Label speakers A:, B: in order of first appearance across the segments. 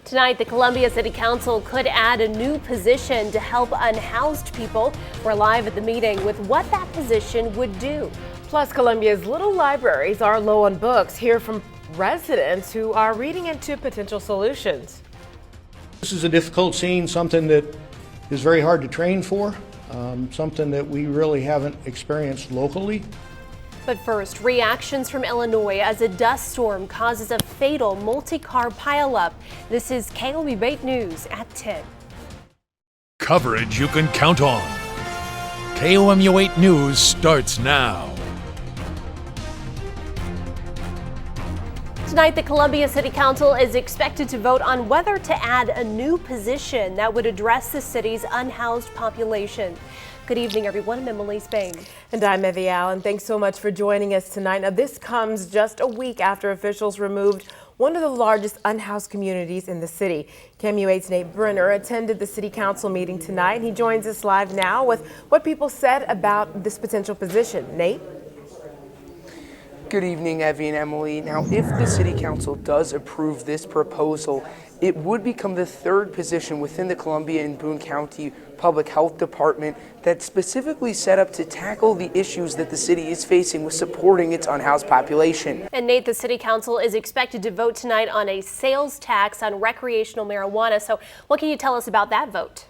A: Tonight, the Columbia City Council could add a new position to help unhoused people. We're live at the meeting with what that position would do.
B: Plus, Columbia's little libraries are low on books. Hear from residents who are reading into potential solutions.
C: This is a difficult scene, something that is very hard to train for, something that we really haven't experienced locally.
A: But first, reactions from Illinois as a dust storm causes a fatal multi-car pileup. This is KOMU 8 News at 10.
D: Coverage you can count on. KOMU 8 News starts now.
A: Tonight, the Columbia City Council is expected to vote on whether to add a new position that would address the city's unhoused population. Good evening, everyone. I'm Emily Spain.
B: And I'm Evie Allen. Thanks so much for joining us tonight. Now, this comes just a week after officials removed one of the largest unhoused communities in the city. KOMU 8's Nate Brenner attended the city council meeting tonight. He joins us live now with what people said about this potential position. Nate?
E: Good evening, Evie and Emily. Now, if the City Council does approve this proposal, it would become the third position within the Columbia and Boone County Public Health Department that's specifically set up to tackle the issues that the city is facing with supporting its unhoused population.
A: And Nate, the City Council is expected to vote tonight on a sales tax on recreational marijuana. So what can you tell us about that vote?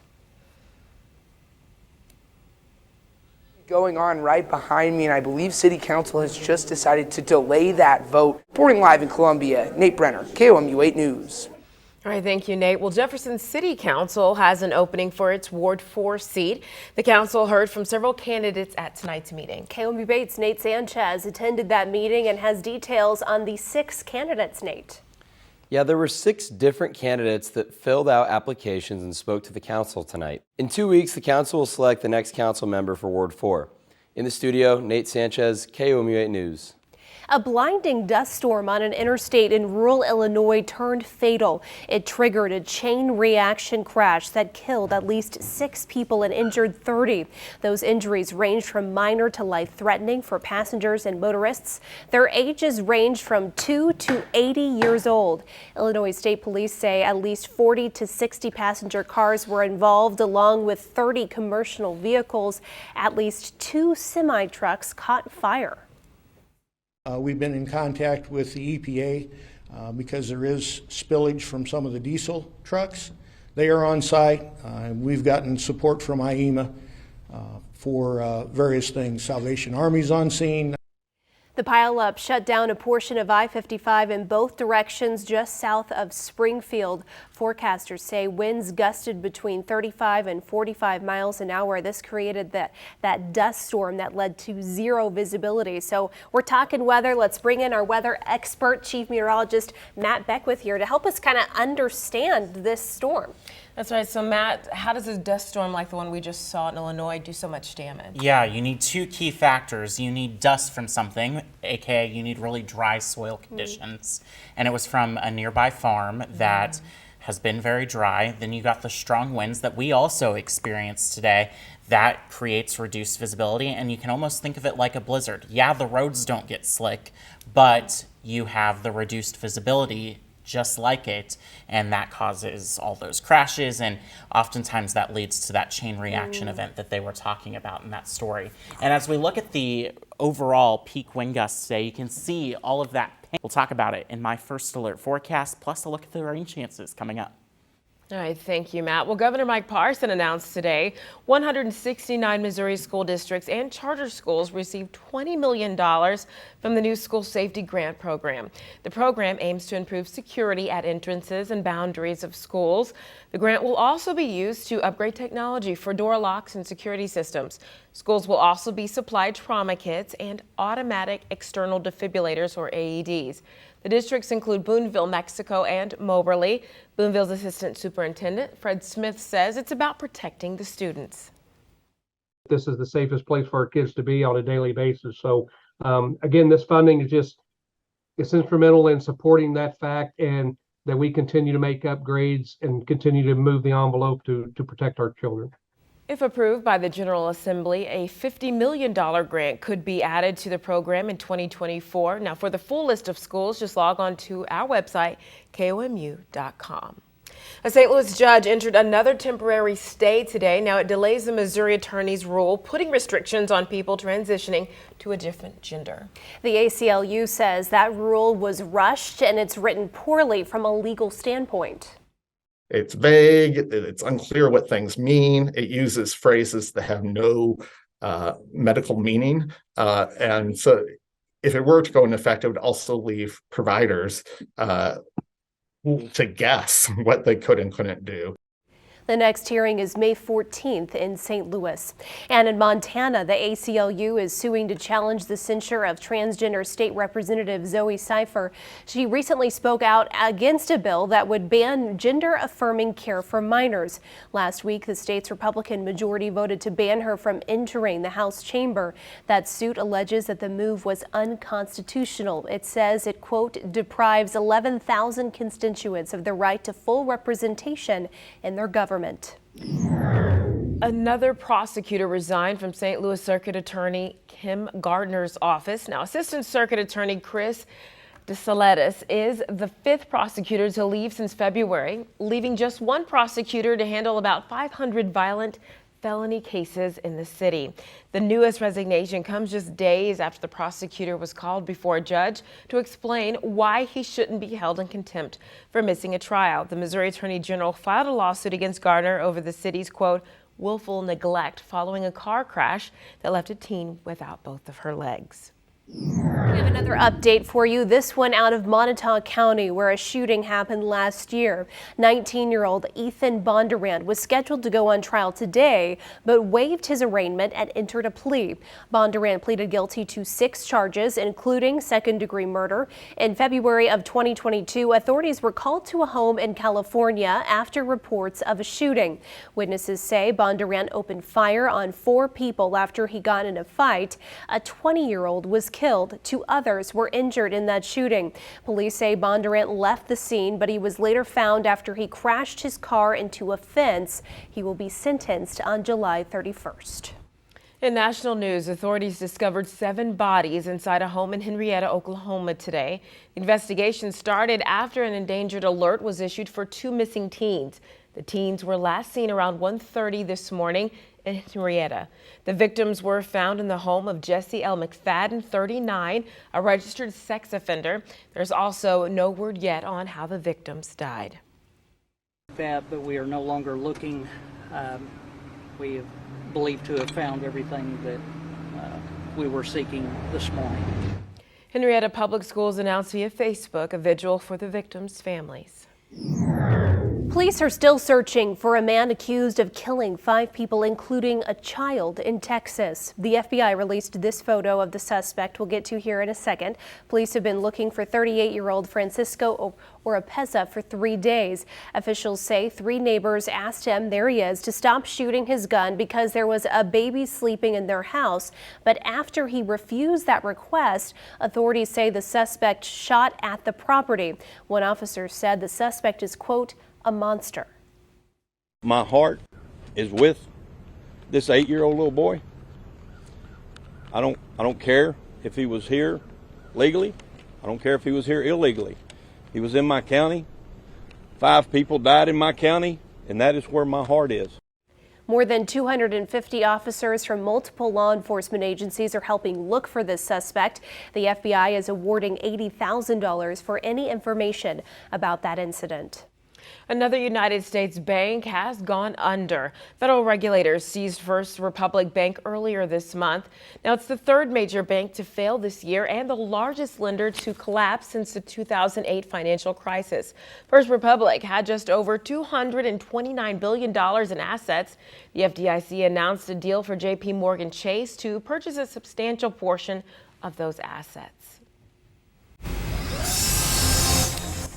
E: Going on right behind me, and I believe City Council has just decided to delay that vote. Reporting live in Columbia, Nate Brenner, KOMU 8 News.
B: All right, thank you, Nate. Well, Jefferson City Council has an opening for its Ward 4 seat. The council heard from several candidates at tonight's meeting.
A: KOMU 8's Nate Sanchez attended that meeting and has details on the 6 candidates, Nate.
F: Yeah, there were 6 different candidates that filled out applications and spoke to the council tonight. In 2 weeks, the council will select the next council member for Ward 4. In the studio, Nate Sanchez, KOMU 8 News.
A: A blinding dust storm on an interstate in rural Illinois turned fatal. It triggered a chain reaction crash that killed at least 6 people and injured 30. Those injuries ranged from minor to life-threatening for passengers and motorists. Their ages ranged from 2 to 80 years old. Illinois State Police say at least 40 to 60 passenger cars were involved, along with 30 commercial vehicles. At least 2 semi-trucks caught fire.
C: We've been in contact with the EPA because there is spillage from some of the diesel trucks. They are on site. We've gotten support from IEMA for various things. Salvation Army's on scene.
A: The pileup shut down a portion of I-55 in both directions just south of Springfield. Forecasters say winds gusted between 35 and 45 miles an hour. This created that dust storm that led to zero visibility. So we're talking weather. Let's bring in our weather expert, Chief Meteorologist Matt Beckwith here to help us kind of understand this storm.
B: That's right. So, Matt, how does a dust storm like the one we just saw in Illinois do so much damage?
G: Yeah, you need 2 key factors. You need dust from something, aka you need really dry soil conditions. And it was from a nearby farm that has been very dry. Then you got the strong winds that we also experienced today. That creates reduced visibility, and you can almost think of it like a blizzard. Yeah, the roads don't get slick, but you have the reduced visibility just like it, and that causes all those crashes, and oftentimes that leads to that chain reaction event that they were talking about in that story. And as we look at the overall peak wind gusts today, you can see all of that pain. We'll talk about it in my first alert forecast, plus a look at the rain chances coming up.
B: All right, thank you, Matt. Well, Governor Mike Parson announced today 169 Missouri school districts and charter schools received $20 million from the new school safety grant program. The program aims to improve security at entrances and boundaries of schools. The grant will also be used to upgrade technology for door locks and security systems. Schools will also be supplied trauma kits and automatic external defibrillators, or AEDs. The districts include Booneville, Mexico, and Moberly. Booneville's Assistant Superintendent Fred Smith says it's about protecting the students.
H: This is the safest place for our kids to be on a daily basis. So again, this funding is it's instrumental in supporting that fact, and that we continue to make upgrades and continue to move the envelope to protect our children.
B: If approved by the General Assembly, a $50 million grant could be added to the program in 2024. Now, for the full list of schools, just log on to our website, KOMU.com. A St. Louis judge entered another temporary stay today. Now it delays the Missouri attorney's rule, putting restrictions on people transitioning to a different gender.
A: The ACLU says that rule was rushed and it's written poorly from a legal standpoint.
I: It's vague, it's unclear what things mean, it uses phrases that have no medical meaning. And so if it were to go into effect, it would also leave providers to guess what they could and couldn't do.
A: The next hearing is May 14th in St. Louis. And in Montana, the ACLU is suing to challenge the censure of transgender state representative Zoe Seifer. She recently spoke out against a bill that would ban gender-affirming care for minors. Last week, the state's Republican majority voted to ban her from entering the House chamber. That suit alleges that the move was unconstitutional. It says it, quote, deprives 11,000 constituents of the right to full representation in their government.
B: Another prosecutor resigned from St. Louis Circuit Attorney Kim Gardner's office. Now, Assistant Circuit Attorney Chris DeSaletis is the fifth prosecutor to leave since February, leaving just one prosecutor to handle about 500 violent felony cases in the city. The newest resignation comes just days after the prosecutor was called before a judge to explain why he shouldn't be held in contempt for missing a trial. The Missouri Attorney General filed a lawsuit against Gardner over the city's, quote, willful neglect following a car crash that left a teen without both of her legs.
A: We have another update for you, this one out of Montauk County, where a shooting happened last year. 19-year-old Ethan Bondurant was scheduled to go on trial today, but waived his arraignment and entered a plea. Bondurant pleaded guilty to 6 charges, including second-degree murder. In February of 2022, authorities were called to a home in California after reports of a shooting. Witnesses say Bondurant opened fire on 4 people after he got in a fight. A 20-year-old was killed. 2 others were injured in that shooting. Police say Bondurant left the scene, but he was later found after he crashed his car into a fence. He will be sentenced on July 31st.
B: In national news, authorities discovered 7 bodies inside a home in Henrietta, Oklahoma today. The investigation started after an endangered alert was issued for 2 missing teens. The teens were last seen around 1:30 this morning in Henrietta. The victims were found in the home of Jesse L. McFadden, 39, a registered sex offender. There's also no word yet on how the victims died.
J: But we are no longer looking. We have believed to have found everything that we were seeking this morning.
B: Henrietta Public Schools announced via Facebook a vigil for the victims' families.
A: Police are still searching for a man accused of killing 5 people, including a child, in Texas. The FBI released this photo of the suspect we'll get to here in a second. Police have been looking for 38-year-old Francisco Oropeza for 3 days. Officials say 3 neighbors asked him, there he is, to stop shooting his gun because there was a baby sleeping in their house. But after he refused that request, authorities say the suspect shot at the property. One officer said the suspect is, quote, a monster.
K: My heart is with this 8-year-old little boy. I don't care if he was here legally. I don't care if he was here illegally. He was in my county. 5 people died in my county, and that is where my heart is.
A: More than 250 officers from multiple law enforcement agencies are helping look for this suspect. The FBI is awarding $80,000 for any information about that incident.
B: Another United States bank has gone under. Federal regulators seized First Republic Bank earlier this month. Now, it's the 3rd major bank to fail this year and the largest lender to collapse since the 2008 financial crisis. First Republic had just over $229 billion in assets. The FDIC announced a deal for J.P. Morgan Chase to purchase a substantial portion of those assets.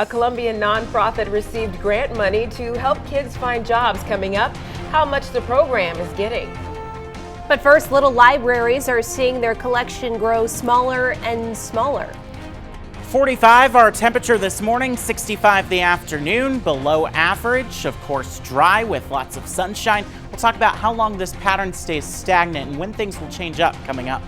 B: A Colombian nonprofit received grant money to help kids find jobs. Coming up, how much the program is getting.
A: But first, little libraries are seeing their collection grow smaller and smaller.
G: 45 our temperature this morning, 65 the afternoon, below average. Of course, dry with lots of sunshine. We'll talk about how long this pattern stays stagnant and when things will change up coming up.